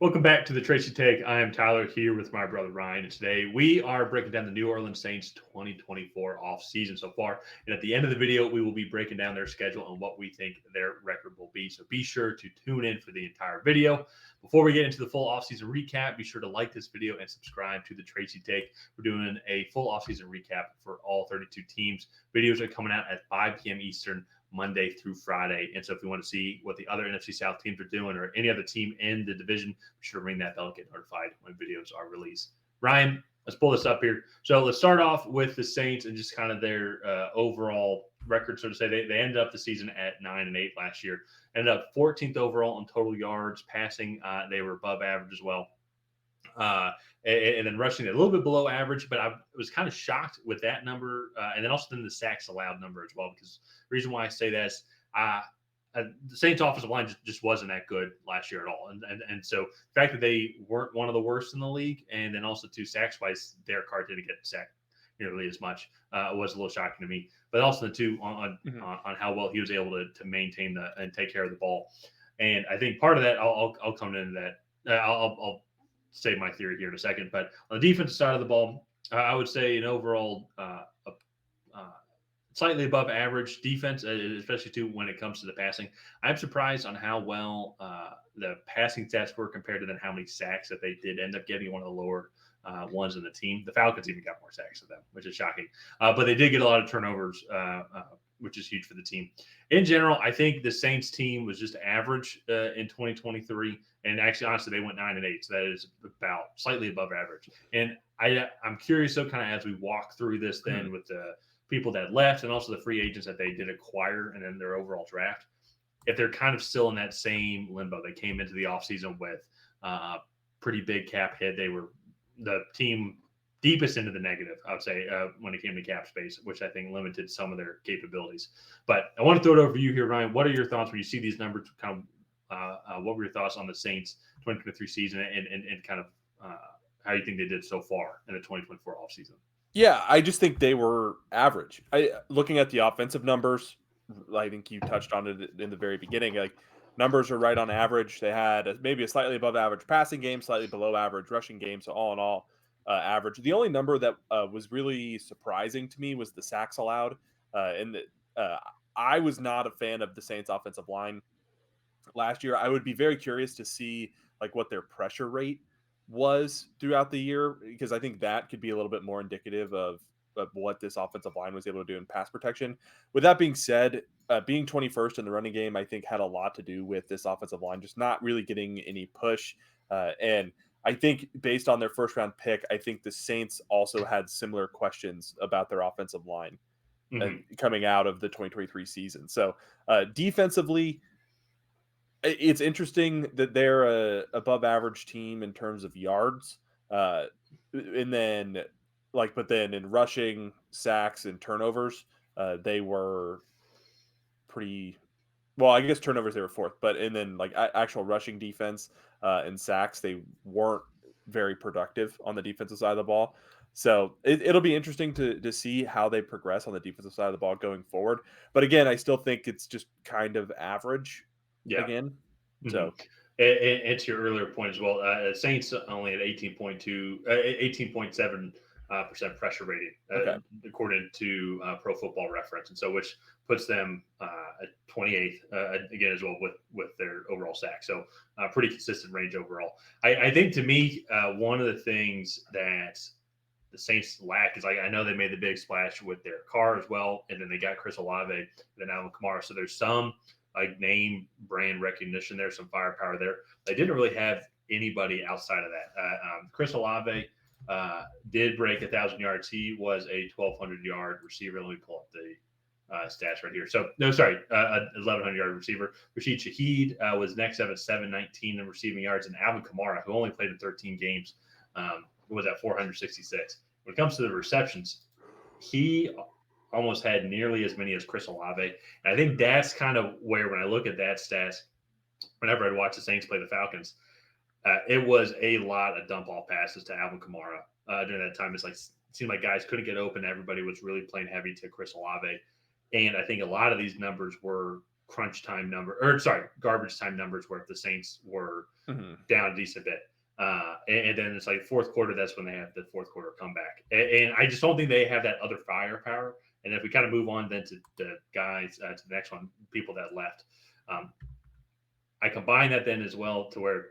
Welcome back to the Tracy Take. I am Tyler here with my brother Ryan, and today we are breaking down the New Orleans Saints 2024 off-season so far. And at the end of the video, we will be breaking down their schedule and what we think their record will be. So be sure to tune in for the entire video. Before we get into the full off-season recap, be sure to like this video and subscribe to the Tracy Take. We're doing a full off-season recap for all 32 teams. Videos are coming out at 5 p.m. Eastern Monday through Friday. And so if you want to see what the other NFC South teams are doing or any other team in the division, be sure to ring that bell and get notified when videos are released. Ryan, let's pull this up here. So let's start off with the Saints and just kind of their overall record, so to say. They ended up the season at 9-8 last year. Ended up 14th overall in total yards. Passing, they were above average as well. And then rushing a little bit below average, but I was kind of shocked with that number, and then also the sacks allowed number as well. Because the reason why I say that is the Saints' offensive line just wasn't that good last year at all, and so the fact that they weren't one of the worst in the league, and then also two sacks wise, Derek Carr didn't get sacked nearly as much was a little shocking to me. But also the two on how well he was able to maintain and take care of the ball, and I think part of that I'll come into that. I'll say my theory here in a second. But on the defensive side of the ball, I would say an overall slightly above average defense, especially too when it comes to the passing. I'm surprised on how well the passing stats were compared to then how many sacks that they did end up getting. One of the lower ones in the team. The Falcons even got more sacks than them, which is shocking. But they did get a lot of turnovers, which is huge for the team. In general, I think the Saints team was just average in 2023. And actually, honestly, they went 9-8. So that is about slightly above average. And I'm curious, so kind of as we walk through this then with the people that left and also the free agents that they did acquire and then their overall draft, if they're kind of still in that same limbo. They came into the offseason with pretty big cap hit. They were the team deepest into the negative, I would say, when it came to cap space, which I think limited some of their capabilities. But I want to throw it over to you here, Ryan. What are your thoughts when you see these numbers? Kind of, what were your thoughts on the Saints 2023 season and kind of how you think they did so far in the 2024 offseason? Yeah, I just think they were average. Looking at the offensive numbers, I think you touched on it in the very beginning. Like numbers are right on average. They had maybe a slightly above average passing game, slightly below average rushing game. So all in all, average. The only number that was really surprising to me was the sacks allowed. I was not a fan of the Saints' offensive line last year. I would be very curious to see like what their pressure rate was throughout the year, because I think that could be a little bit more indicative of what this offensive line was able to do in pass protection. With that being said, being 21st in the running game, I think had a lot to do with this offensive line just not really getting any push. And I think based on their first round pick, I think the Saints also had similar questions about their offensive line coming out of the 2023 season. So defensively, it's interesting that they're a above average team in terms of yards, and then but then in rushing, sacks, and turnovers, they were pretty well. I guess turnovers they were fourth, but and then like actual rushing defense and sacks, they weren't very productive on the defensive side of the ball. So it'll be interesting to see how they progress on the defensive side of the ball going forward. But again, I still think it's just kind of average. Yeah. Again. So, and to your earlier point as well, Saints only at 18.7% pressure rating, according to Pro Football Reference, and so which puts them at 28th again as well with their overall sack. So, pretty consistent range overall. I think to me, one of the things that the Saints lack is I know they made the big splash with their car as well, and then they got Chris Olave and then Alvin Kamara. So there's some like name brand recognition there, some firepower there. They didn't really have anybody outside of that. Chris Olave did break 1,000 yards. He was a 1,200 yard receiver. Let me pull up the stats right here. So no, sorry, 1,100 yard receiver. Rashid Shaheed was next up at 719 in receiving yards, and Alvin Kamara, who only played in 13 games, was at 466. When it comes to the receptions, he almost had nearly as many as Chris Olave. And I think that's kind of where, when I look at that stats, whenever I'd watch the Saints play the Falcons, it was a lot of dump off passes to Alvin Kamara during that time. It's like it seemed like guys couldn't get open. Everybody was really playing heavy to Chris Olave. And I think a lot of these numbers were garbage time numbers where if the Saints were Mm-hmm. down a decent bit. And then it's like fourth quarter, that's when they have the fourth quarter comeback. And I just don't think they have that other firepower. And if we kind of move on then to the guys, to the next one, people that left, I combine that then as well to where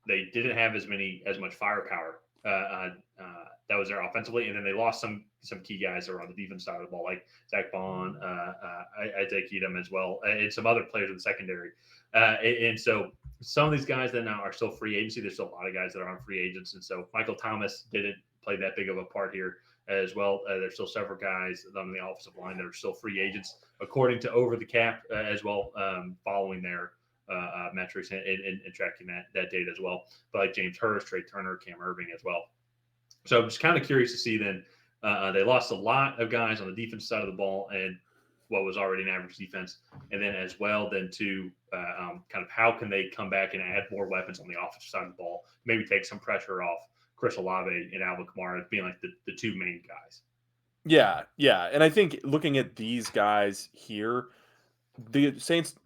they didn't have as much firepower that was there offensively, and then they lost some key guys that were on the defense side of the ball, like Zach Bond, I take Edom as well, and some other players in the secondary. And so some of these guys that now are still free agency. There's still a lot of guys that are on free agents, and so Michael Thomas didn't play that big of a part here as well. There's still several guys on the offensive line that are still free agents, according to Over the Cap as well, following their metrics and tracking that data as well. But like James Hurst, Trey Turner, Cam Irving as well. So I'm just kind of curious to see then. They lost a lot of guys on the defense side of the ball and what was already an average defense. And then as well, then to kind of how can they come back and add more weapons on the offensive side of the ball, maybe take some pressure off Chris Olave and Alvin Kamara being like the two main guys. Yeah, yeah. And I think looking at these guys here, the Saints,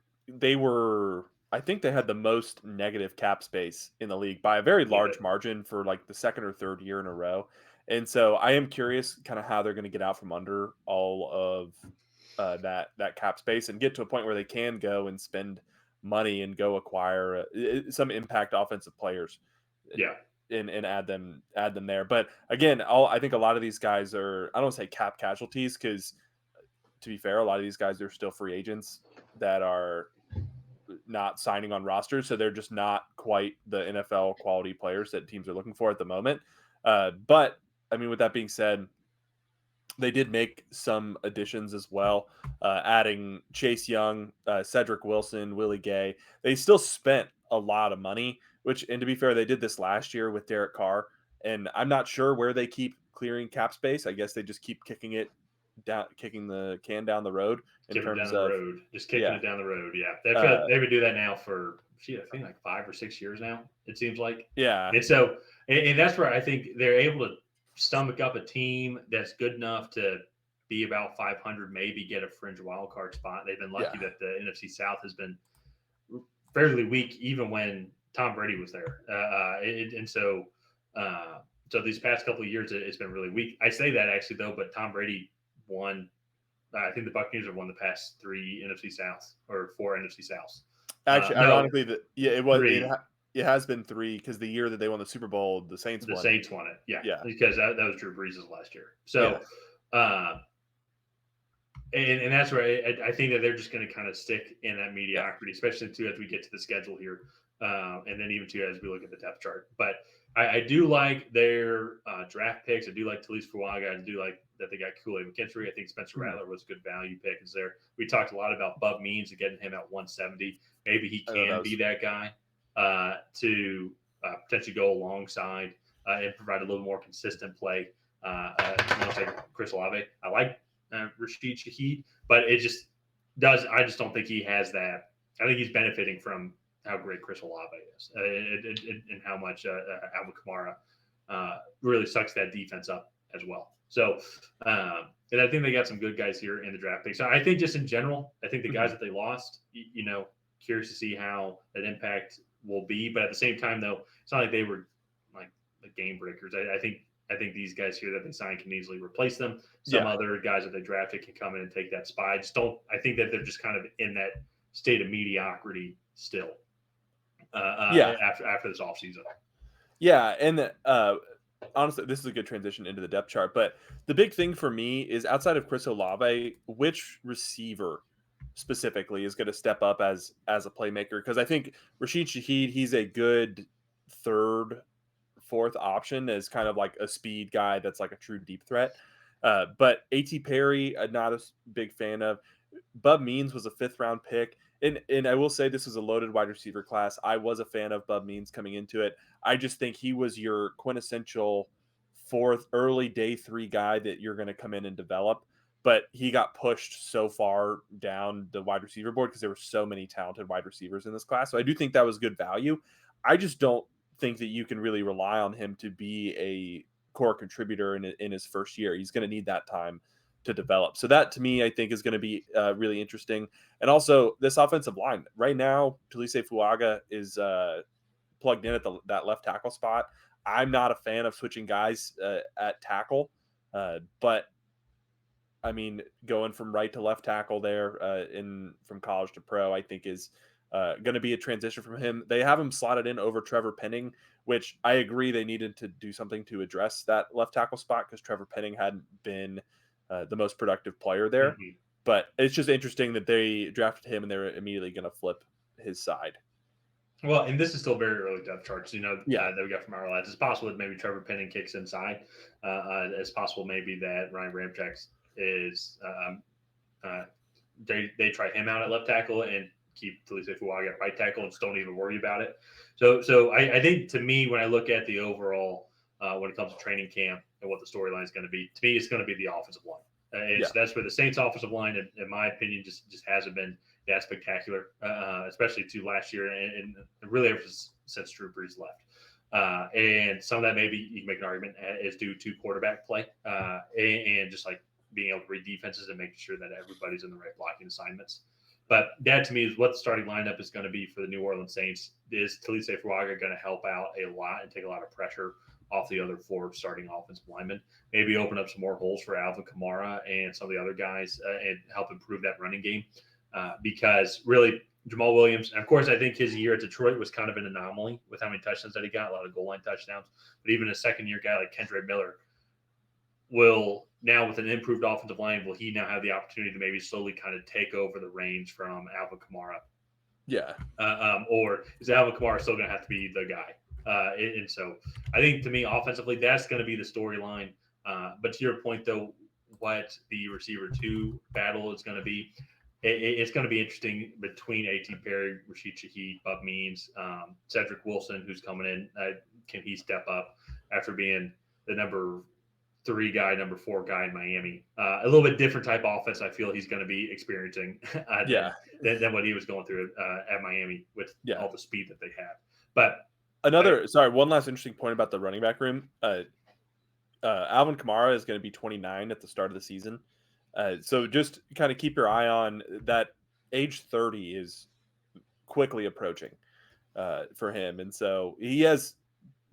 I think they had the most negative cap space in the league by a very large margin for like the second or third year in a row. And so I am curious kind of how they're going to get out from under all of that cap space and get to a point where they can go and spend money and go acquire some impact offensive players. Yeah. And add them there. But again, I think a lot of these guys are, I don't say cap casualties, because to be fair, a lot of these guys are still free agents that are not signing on rosters, so they're just not quite the NFL quality players that teams are looking for at the moment. But I mean, with that being said, they did make some additions as well, adding Chase Young, Cedric Wilson, Willie Gay. They still spent a lot of money, and to be fair, they did this last year with Derek Carr. And I'm not sure where they keep clearing cap space. I guess they just keep kicking the can down the road just kicking it down the road. Yeah, they've been doing that now for I think like 5 or 6 years now. It seems like. Yeah, and so and that's where I think they're able to stomach up a team that's good enough to be about 500, maybe get a fringe wild card spot. They've been lucky that the NFC South has been fairly weak, even when Tom Brady was there. So these past couple of years, it's been really weak. I say that actually though, but Tom Brady won. I think the Buccaneers have won the past 3 NFC Souths or 4 NFC Souths. Actually, ironically, it has been 3, because the year that they won the Super Bowl, the Saints won it. Yeah. Because that was Drew Brees' last year. So, and that's where I think that they're just going to kind of stick in that mediocrity, especially too as we get to the schedule here, and then even too as we look at the depth chart. But I do like their draft picks. I do like Talise Fuaga. I do like that they got Kool-Aid McKinstry. I think Spencer Rattler was a good value pick. Is there? We talked a lot about Bub Means and getting him at 170. Maybe he can be that guy to potentially go alongside and provide a little more consistent play. Like Chris Olave. I like Rashid Shaheed, but it just does. I just don't think he has that. I think he's benefiting from how great Chris Olave is and how much Alvin Kamara really sucks that defense up as well. So, and I think they got some good guys here in the draft pick. So I think just in general, I think the guys that they lost, curious to see how that impact will be. But at the same time, though, it's not like they were like the game breakers. I think these guys here that they signed can easily replace them. Some other guys that they drafted can come in and take that spot. I think that they're just kind of in that state of mediocrity still. After this offseason. Yeah, and honestly, this is a good transition into the depth chart. But the big thing for me is, outside of Chris Olave, which receiver specifically is going to step up as a playmaker? Because I think Rashid Shaheed, he's a good third, fourth option as kind of like a speed guy that's like a true deep threat. But A.T. Perry, not a big fan of. Bub Means was a 5th round pick. And I will say this was a loaded wide receiver class. I was a fan of Bub Means coming into it. I just think he was your quintessential 4th, early day 3 guy that you're going to come in and develop. But he got pushed so far down the wide receiver board because there were so many talented wide receivers in this class. So I do think that was good value. I just don't think that you can really rely on him to be a core contributor in his first year. He's going to need that time to develop. So that to me, I think is going to be really interesting. And also this offensive line right now, Talise Fuaga is plugged in at that left tackle spot. I'm not a fan of switching guys at tackle, but I mean, going from right to left tackle there in from college to pro, I think is going to be a transition from him. They have him slotted in over Trevor Penning, which I agree they needed to do something to address that left tackle spot because Trevor Penning hadn't been the most productive player there. Mhm. But it's just interesting that they drafted him and they're immediately going to flip his side. Well, and this is still very early depth charts, Yeah. that we got from our lads. It's possible that maybe Trevor Penning kicks inside. It's possible maybe that Ryan Ramczyk is uh, they try him out at left tackle and keep Talise Fuaga at right tackle and just don't even worry about it. So I think to me, when I look at the overall, when it comes to training camp and what the storyline is going to be, to me, it's going to be the offensive line. Yeah. That's where the Saints' offensive line, in my opinion, just hasn't been that spectacular, especially to last year and really ever since Drew Brees left. And some of that maybe you can make an argument is due to quarterback play and just like being able to read defenses and making sure that everybody's in the right blocking assignments. But that to me is what the starting lineup is going to be for the New Orleans Saints. Is Talise Fuaga going to help out a lot and take a lot of pressure off the other four starting offensive linemen? Maybe open up some more holes for Alvin Kamara and some of the other guys and help improve that running game. Because really, Jamal Williams, and of course, I think his year at Detroit was kind of an anomaly with how many touchdowns that he got, a lot of goal line touchdowns. But even a second-year guy like Kendre Miller will now, with an improved offensive line, will he now have the opportunity to maybe slowly kind of take over the reins from Alvin Kamara? Yeah. Or is Alvin Kamara still going to have to be the guy? And so I think to me, offensively, that's going to be the storyline. But to your point, though, what the receiver two battle is going to be, it's going to be interesting between A.T. Perry, Rashid Shaheed, Bub Means, Cedric Wilson, who's coming in. Can he step up after being the number 3 guy, number 4 guy in Miami? A little bit different type of offense I feel he's going to be experiencing Yeah. than what he was going through at Miami with Yeah. all the speed that they have. But one last interesting point about the running back room. Alvin Kamara is going to be 29 at the start of the season. So just kind of keep your eye on that. Age 30 is quickly approaching for him. And so he has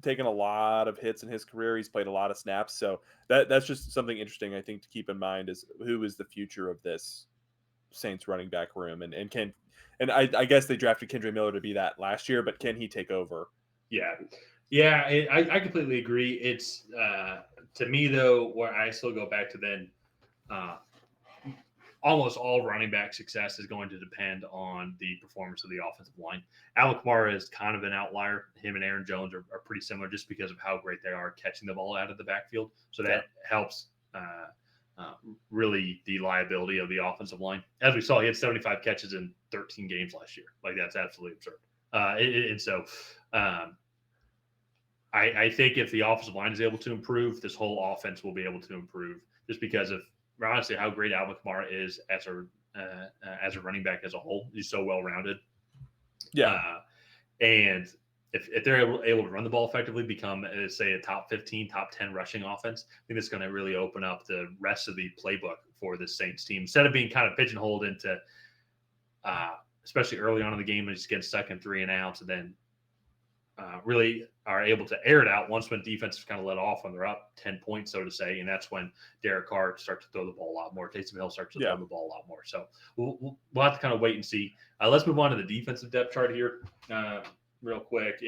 taken a lot of hits in his career. He's played a lot of snaps. So that's just something interesting, I think, to keep in mind is who is the future of this Saints running back room. And I guess they drafted Kendre Miller to be that last year, but can he take over? Yeah, I completely agree. It's to me though, where I still go back to then, almost all running back success is going to depend on the performance of the offensive line. Alvin Kamara is kind of an outlier. Him and Aaron Jones are pretty similar just because of how great they are catching the ball out of the backfield. So that helps really the liability of the offensive line. As we saw, he had 75 catches in 13 games last year. Like that's absolutely absurd. And so I think if the offensive line is able to improve, this whole offense will be able to improve just because of honestly how great Alvin Kamara is as a running back as a whole. He's so well rounded. Yeah. And if they're able to run the ball effectively, become say a top 15, top 10 rushing offense, I think it's going to really open up the rest of the playbook for the Saints team instead of being kind of pigeonholed into, especially early on in the game, and just getting stuck in 3 and outs, and then really are able to air it out once when defense kind of let off when they're up 10 points, so to say. And that's when Derek Carr starts to throw the ball a lot more. Taysom Hill starts to throw the ball a lot more. So we'll have to kind of wait and see. Let's move on to the defensive depth chart here real quick.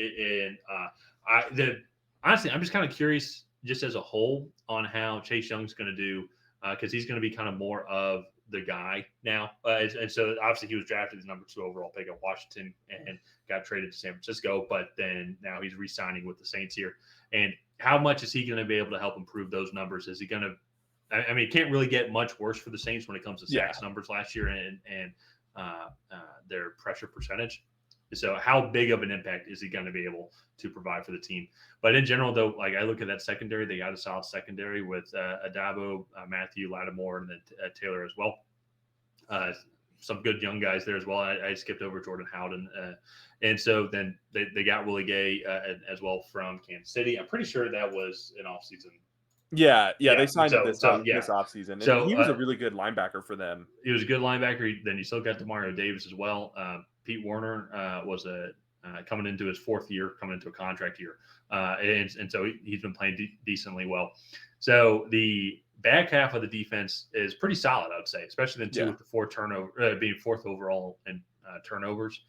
Honestly, I'm just kind of curious just as a whole on how Chase Young's going to do because he's going to be kind of more of the guy now. And so obviously he was drafted as number 2 overall pick at Washington and got traded to San Francisco, but then now he's re-signing with the Saints here. And how much is he going to be able to help improve those numbers? Is he going to, I mean, it can't really get much worse for the Saints when it comes to sacks numbers last year and their pressure percentage. So how big of an impact is he going to be able to provide for the team? But in general, though, like I look at that secondary, they got a solid secondary with Adabo, Matthew, Lattimore, and then Taylor as well. Some good young guys there as well. I skipped over Jordan Howden. And so then they got Willie Gay as well from Kansas City. I'm pretty sure that was an offseason Yeah, Yeah. they signed him So this yeah. offseason, and So he was a really good linebacker for them. he was a good linebacker. Then you still got Demario Davis as well. Pete Werner was coming into his fourth year, coming into a contract year, and so he's been playing decently well. So the back half of the defense is pretty solid, I would say, especially then too Yeah. with the being fourth overall in turnovers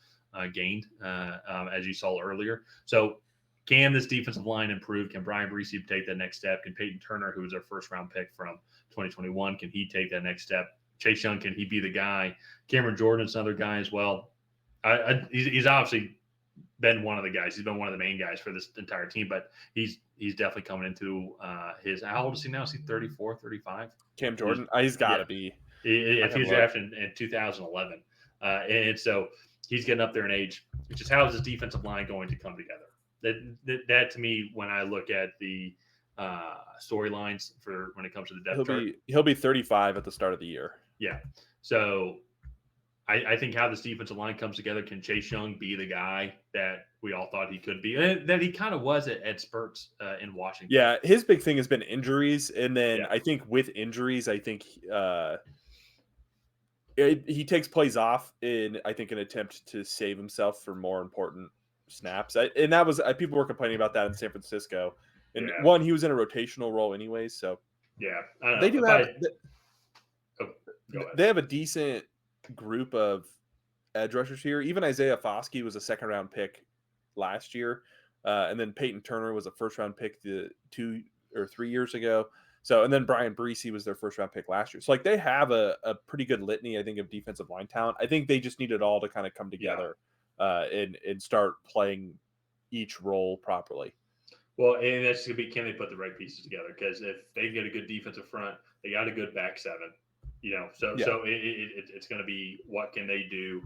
gained, as you saw earlier. So can this defensive line improve? Can Brian Brees take that next step? Can Peyton Turner, who was our first round pick from 2021, can he take that next step? Chase Young, can he be the guy? Cameron Jordan's another guy as well. He's obviously been one of the guys. He's been one of the main guys for this entire team, but he's definitely coming into his. How old is he now? Is he 34, 35? Cam He was, Jordan, he's got yeah. to be. If he can was look. drafted in 2011, and so he's getting up there in age. It's just how is this defensive line going to come together? That to me, when I look at the storylines for when it comes to the depth chart, He'll be 35 at the start of the year. yeah. So I think how this defensive line comes together, can Chase Young be the guy that we all thought he could be, and that he kind of was at spurts in Washington. Yeah, his big thing has been injuries, and then Yeah. I think with injuries, I think he takes plays off in I think an attempt to save himself for more important snaps. And that was people were complaining about that in San Francisco. And Yeah. one, he was in a rotational role anyways, so Yeah, I don't they know. do have Go ahead. they have a decent group of edge rushers here. Even Isaiah Foskey was a second round pick last year, and then Peyton Turner was a first round pick 2 or 3 years ago. So, and then Brian Brees was their first round pick last year. So, like, they have a pretty good litany, I think, of defensive line talent. I think they just need it all to kind of come together and start playing each role properly. Well, and that's going to be, can they put the right pieces together? Because if they get a good defensive front, they got a good back seven. So it's going to be what can they do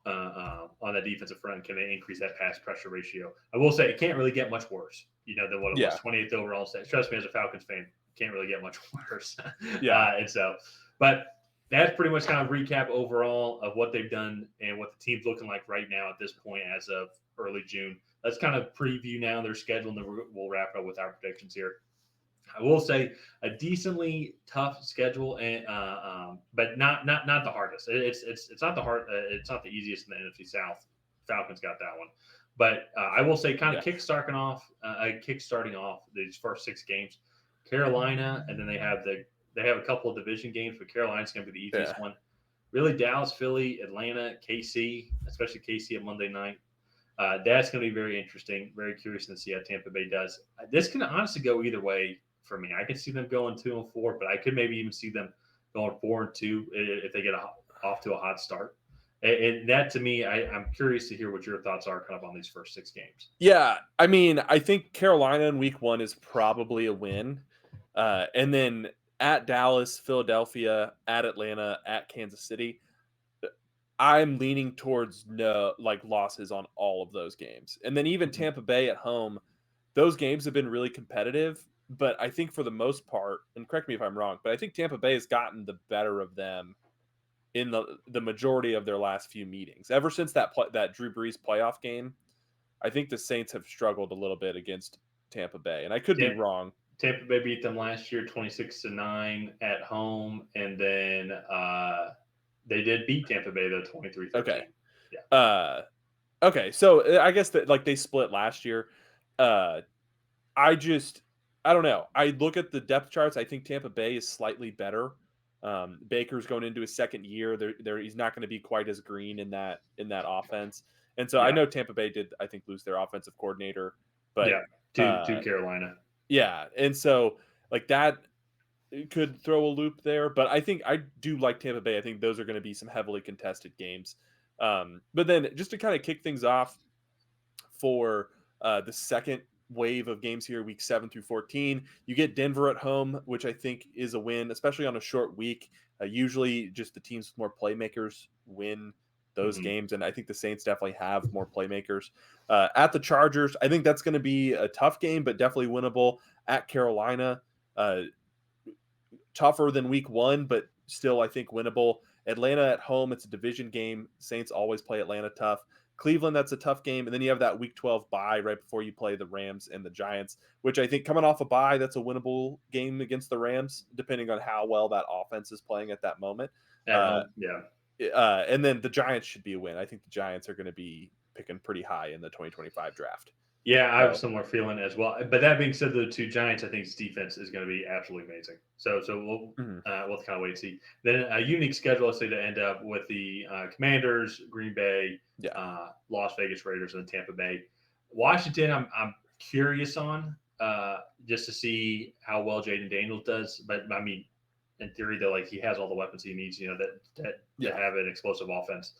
on that defensive front? Can they increase that pass pressure ratio? I will say it can't really get much worse, than what it was. 28th overall. Trust me, as a Falcons fan, can't really get much worse. And so, but that's pretty much kind of recap overall of what they've done and what the team's looking like right now at this point as of early June. Let's kind of preview now their schedule, and then we'll wrap up with our predictions here. I will say a decently tough schedule, and but not the hardest. It's not the hard. It's not the easiest in the NFC South. Falcons got that one, but I will say kind of kickstarting off these first 6 games. Carolina, and then they have a couple of division games, but Carolina's going to be the easiest one. Really, Dallas, Philly, Atlanta, KC, especially KC at Monday night. That's going to be very interesting. Very curious to see how Tampa Bay does. This can honestly go either way for me. I could see them going 2-4, but I could maybe even see them going 4-2 if they get off to a hot start. And that to me, I'm curious to hear what your thoughts are kind of on these first 6 games. Yeah, I mean, I think Carolina in week 1 is probably a win. And then at Dallas, Philadelphia, at Atlanta, at Kansas City, I'm leaning towards losses on all of those games. And then even Tampa Bay at home, those games have been really competitive. But I think for the most part, and correct me if I'm wrong, but I think Tampa Bay has gotten the better of them in the majority of their last few meetings. Ever since that Drew Brees playoff game, I think the Saints have struggled a little bit against Tampa Bay, and I could be wrong. Tampa Bay beat them last year 26-9 at home, and then they did beat Tampa Bay though 23-13. Okay. Yeah. Okay. So I guess that they split last year. I don't know. I look at the depth charts. I think Tampa Bay is slightly better. Baker's going into his second year. He's not going to be quite as green in that offense. And so I know Tampa Bay did, I think, lose their offensive coordinator, but to Carolina. Yeah. And so like that could throw a loop there, but I think I do like Tampa Bay. I think those are going to be some heavily contested games. But then just to kind of kick things off for the second wave of games here, week 7 through 14, you get Denver at home, which I think is a win, especially on a short week. Usually just the teams with more playmakers win those games, and I think the Saints definitely have more playmakers. At the Chargers, I think that's going to be a tough game, but definitely winnable. At Carolina, tougher than week 1, but still I think winnable. Atlanta at home, it's a division game. Saints always play Atlanta tough. Cleveland, that's a tough game. And then you have that week 12 bye right before you play the Rams and the Giants, which I think coming off a bye, that's a winnable game against the Rams, depending on how well that offense is playing at that moment. At home, yeah. And then the Giants should be a win. I think the Giants are going to be picking pretty high in the 2025 draft. Yeah, I have a So, similar feeling as well. But that being said, the two Giants, I think his defense is going to be absolutely amazing. So mhm. we'll kind of wait and see. Then a unique schedule, let's say, to end up with the Commanders, Green Bay, Yeah. Las Vegas Raiders, and Tampa Bay. Washington, I'm curious on just to see how well Jaden Daniels does. But I mean, in theory, though, like he has all the weapons he needs, to have an explosive offense.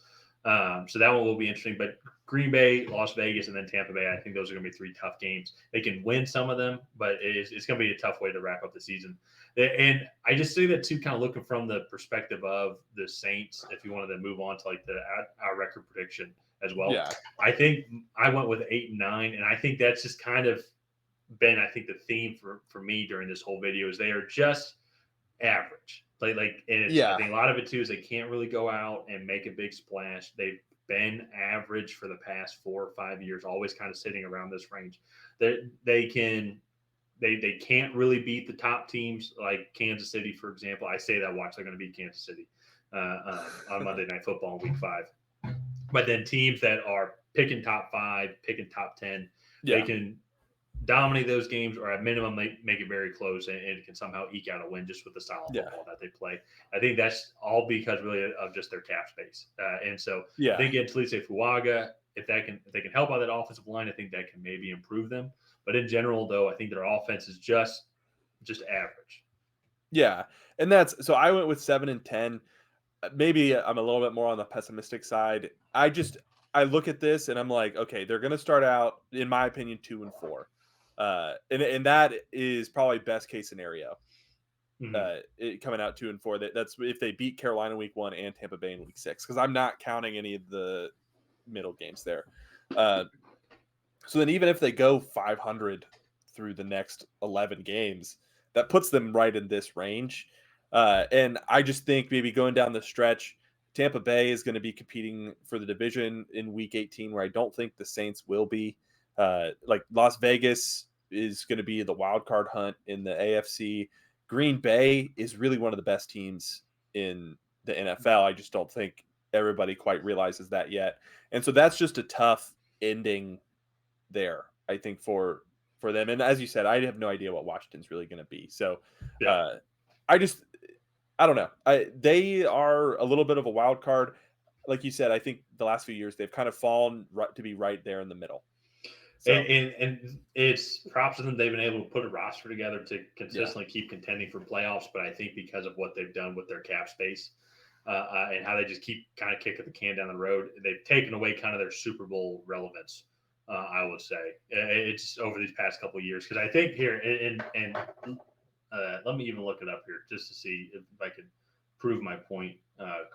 So that one will be interesting. But Green Bay, Las Vegas, and then Tampa Bay, I think those are going to be three tough games. They can win some of them, but it's going to be a tough way to wrap up the season. And I just say that too, kind of looking from the perspective of the Saints. If you wanted to move on to like our record prediction as well, Yeah. I think I went with 8-9, and I think that's just kind of been, I think, the theme for me during this whole video is they are just average. And I think a lot of it too is they can't really go out and make a big splash. They've been average for the past 4 or 5 years, always kind of sitting around this range. They can't really beat the top teams like Kansas City, for example. I say that watch they're going to beat Kansas City on Monday Night Football in Week 5. But then teams that are picking top 5, picking top 10, they can dominate those games, or at minimum make it very close and can somehow eke out a win just with the style of football that they play. I think that's all because really of just their cap space. And so I think getting Talise Fuaga, if they can help out that offensive line, I think that can maybe improve them. But in general, though, I think their offense is just average. Yeah. And so I went with 7-10. Maybe I'm a little bit more on the pessimistic side. I look at this and I'm like, okay, they're going to start out, in my opinion, 2-4. And that is probably best case scenario. Coming out 2-4. That's if they beat Carolina week 1 and Tampa Bay in week 6, because I'm not counting any of the middle games there. So then even if they go 500 through the next 11 games, that puts them right in this range. And I just think maybe going down the stretch, Tampa Bay is going to be competing for the division in week 18, where I don't think the Saints will be. Like Las Vegas is going to be the wild card hunt in the AFC. Green Bay is really one of the best teams in the NFL. I just don't think everybody quite realizes that yet. And so that's just a tough ending there, I think, for them. And as you said, I have no idea what Washington's really going to be. So I don't know. They are a little bit of a wild card. Like you said, I think the last few years they've kind of fallen to be right there in the middle. So. And it's props to them. They've been able to put a roster together to consistently keep contending for playoffs. But I think because of what they've done with their cap space and how they just keep kind of kicking the can down the road, they've taken away kind of their Super Bowl relevance. I would say it's over these past couple of years, because I think here and let me even look it up here just to see if I could prove my point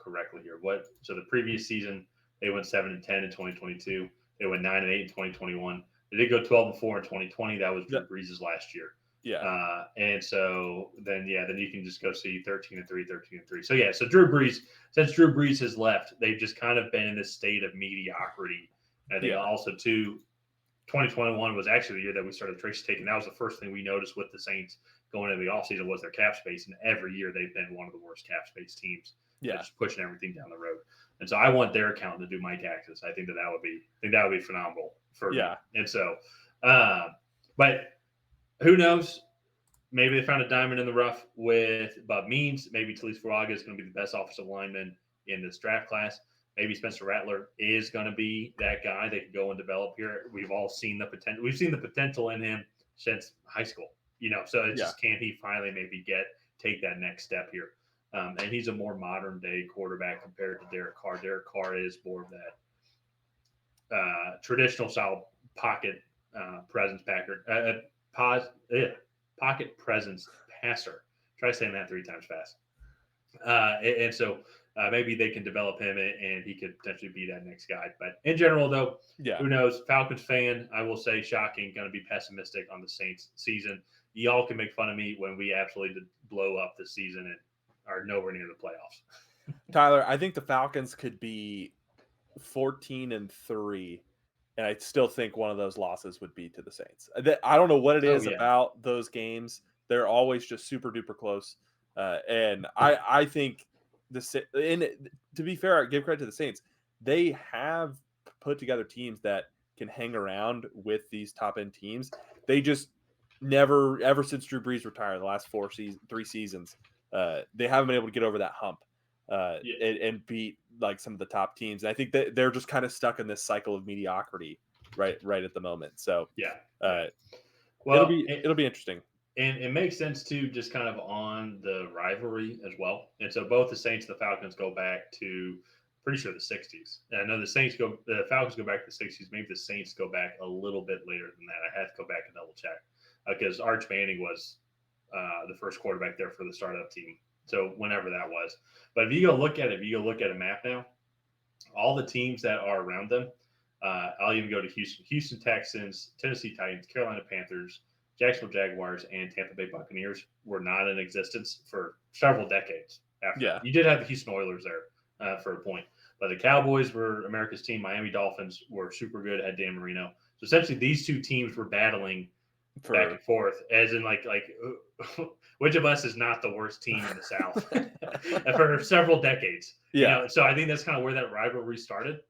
correctly here. So the previous season they went 7-10 in 2022. They went 9-8 in 2021. They did go 12-4 in 2020. That was Drew Brees' last year. Yeah. And so then you can just go see 13-3, 13-3. So since Drew Brees has left, they've just kind of been in this state of mediocrity. And I think also too, 2021 was actually the year that we started Tracy Take, and that was the first thing we noticed with the Saints going into the offseason was their cap space. And every year they've been one of the worst cap space teams. Just pushing everything down the road. And so I want their accountant to do my taxes. I think that would be phenomenal for me. And so, but who knows? Maybe they found a diamond in the rough with Bob Means. Maybe Talise Fuaga is going to be the best offensive lineman in this draft class. Maybe Spencer Rattler is going to be that guy they can go and develop here. We've all seen the potential. We've seen the potential in him since high school. So it's just, can he finally maybe take that next step here? And he's a more modern day quarterback compared to Derek Carr. Derek Carr is more of that traditional style pocket presence pocket presence passer. Try saying that 3 times fast. And so maybe they can develop him and he could potentially be that next guy. But in general, though, who knows? Falcons fan, I will say, shocking, going to be pessimistic on the Saints season. Y'all can make fun of me when we absolutely blow up the season and are nowhere near the playoffs. Tyler, I think the Falcons could be 14-3, and I still think one of those losses would be to the Saints. I don't know what it Oh is yeah. about those games. They're always just super duper close. And I think and to be fair, I give credit to the Saints. They have put together teams that can hang around with these top end teams. They just never, ever since Drew Brees retired, the last 3 seasons, they haven't been able to get over that hump. Yeah. And beat like some of the top teams. And I think that they're just kind of stuck in this cycle of mediocrity right at the moment. So Yeah. uh, Well, it'll be interesting. and it makes sense too, just kind of on the rivalry as well. And so both the Saints and the Falcons go back to pretty sure the '60s. And I know the Falcons go back to the '60s. Maybe the Saints go back a little bit later than that. I have to go back and double check because Arch Manning was the first quarterback there for the startup team. So whenever that was, but if you go look at it, if you go look at a map now, all the teams that are around them. I'll even go to Houston Texans, Tennessee Titans, Carolina Panthers, Jacksonville Jaguars, and Tampa Bay Buccaneers were not in existence for several decades after Yeah. that. You did have the Houston Oilers there for a point, but the Cowboys were America's team. Miami Dolphins were super good, had Dan Marino. So essentially, these two teams were battling back and forth, as in like which of us is not the worst team in the South for several decades. Yeah. You know, so I think that's kind of where that rivalry started,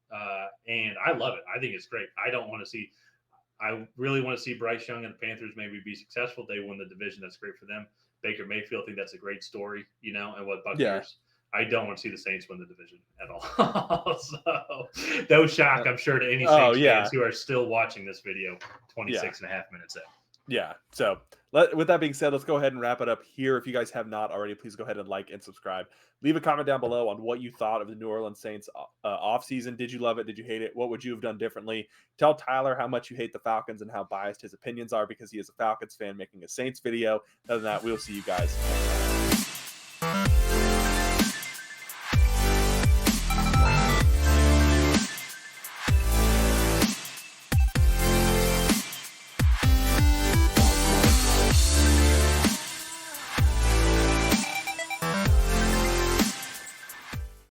and I love it. I think it's great. I really want to see Bryce Young and the Panthers maybe be successful. They win the division. That's great for them. Baker Mayfield, I think that's a great story, you know, and what Buccaneers. I don't want to see the Saints win the division at all. So, no shock, I'm sure, to any Saints fans who are still watching this video 26 and a half minutes in. Yeah. So with that being said, let's go ahead and wrap it up here. If you guys have not already, please go ahead and like and subscribe. Leave a comment down below on what you thought of the New Orleans Saints offseason. Did you love it? Did you hate it? What would you have done differently? Tell Tyler how much you hate the Falcons and how biased his opinions are because he is a Falcons fan making a Saints video. Other than that, we'll see you guys next time.